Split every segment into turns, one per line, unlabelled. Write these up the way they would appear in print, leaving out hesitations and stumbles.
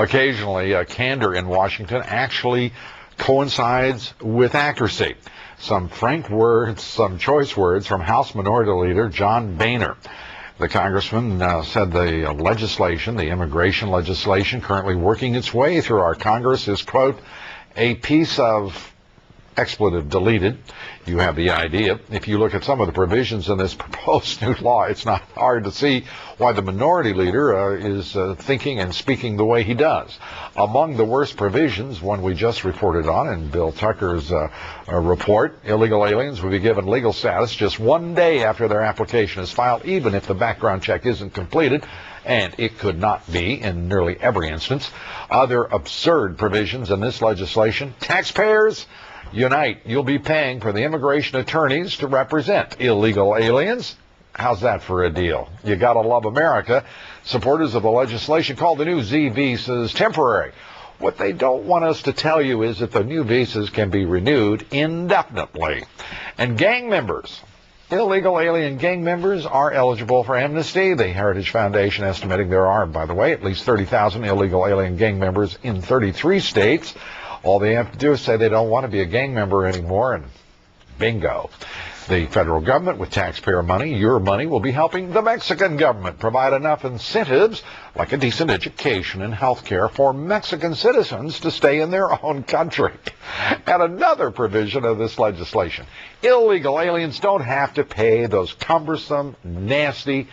Occasionally, candor in Washington actually coincides with accuracy. Some frank words, some choice words from House Minority Leader John Boehner. The congressman said the legislation, the immigration legislation currently working its way through our Congress is, quote, a piece of expletive deleted. You have the idea. If you look at some of the provisions in this proposed new law, it's not hard to see why the minority leader is thinking and speaking the way he does. Among the worst provisions, one we just reported on in Bill Tucker's report, illegal aliens will be given legal status just 1 day after their application is filed, even if the background check isn't completed, and it could not be in nearly every instance. Other absurd provisions in this legislation: taxpayers unite. You'll be paying for the immigration attorneys to represent illegal aliens. How's that for a deal? You gotta love America. Supporters of the legislation call the new Z visas temporary. What they don't want us to tell you is that the new visas can be renewed indefinitely. And gang members, illegal alien gang members, are eligible for amnesty. The Heritage Foundation estimating there are, by the way, at least 30,000 illegal alien gang members in 33 states. All they have to do is say they don't want to be a gang member anymore, and bingo. The federal government, with taxpayer money, your money, will be helping the Mexican government provide enough incentives, like a decent education and health care, for Mexican citizens to stay in their own country. And another provision of this legislation: illegal aliens don't have to pay those cumbersome, nasty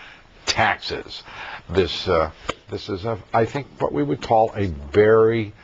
taxes. This is, I think, what we would call a very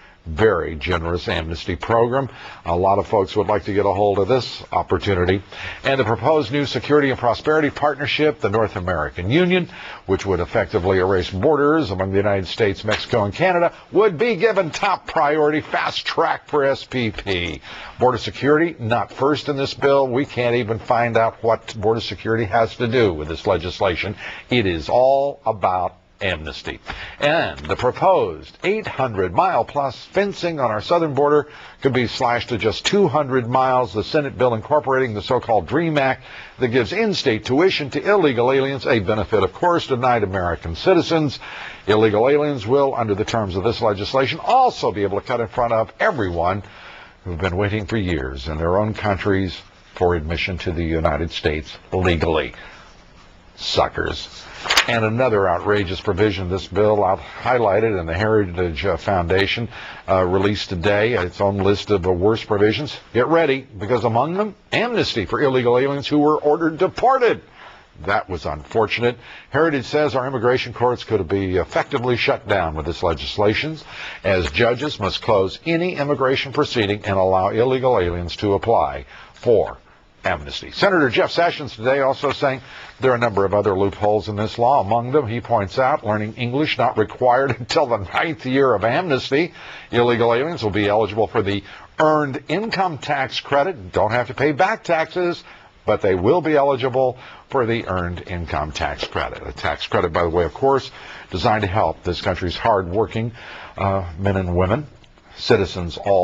generous amnesty program. A lot of folks would like to get a hold of this opportunity. And the proposed new Security and Prosperity Partnership, the North American Union, which would effectively erase borders among the United States, Mexico, and Canada, would be given top priority, fast track for SPP. Border security, not first in this bill. We can't even find out what border security has to do with this legislation. It is all about amnesty. And the proposed 800-mile-plus fencing on our southern border could be slashed to just 200 miles. The Senate bill incorporating the so-called DREAM Act that gives in-state tuition to illegal aliens, a benefit, of course, denied American citizens. Illegal aliens will, under the terms of this legislation, also be able to cut in front of everyone who've been waiting for years in their own countries for admission to the United States legally. Suckers. And another outrageous provision of this bill, highlighted in the Heritage Foundation, released today, its own list of the worst provisions. Get ready, because among them, amnesty for illegal aliens who were ordered deported. That was unfortunate. Heritage says our immigration courts could be effectively shut down with this legislation, as judges must close any immigration proceeding and allow illegal aliens to apply for amnesty. Senator Jeff Sessions today also saying there are a number of other loopholes in this law. Among them, he points out, learning English not required until the 9th year of amnesty. Illegal aliens will be eligible for the earned income tax credit. Don't have to pay back taxes, but they will be eligible for the earned income tax credit. A tax credit, by the way, of course, designed to help this country's hard-working men and women, citizens all.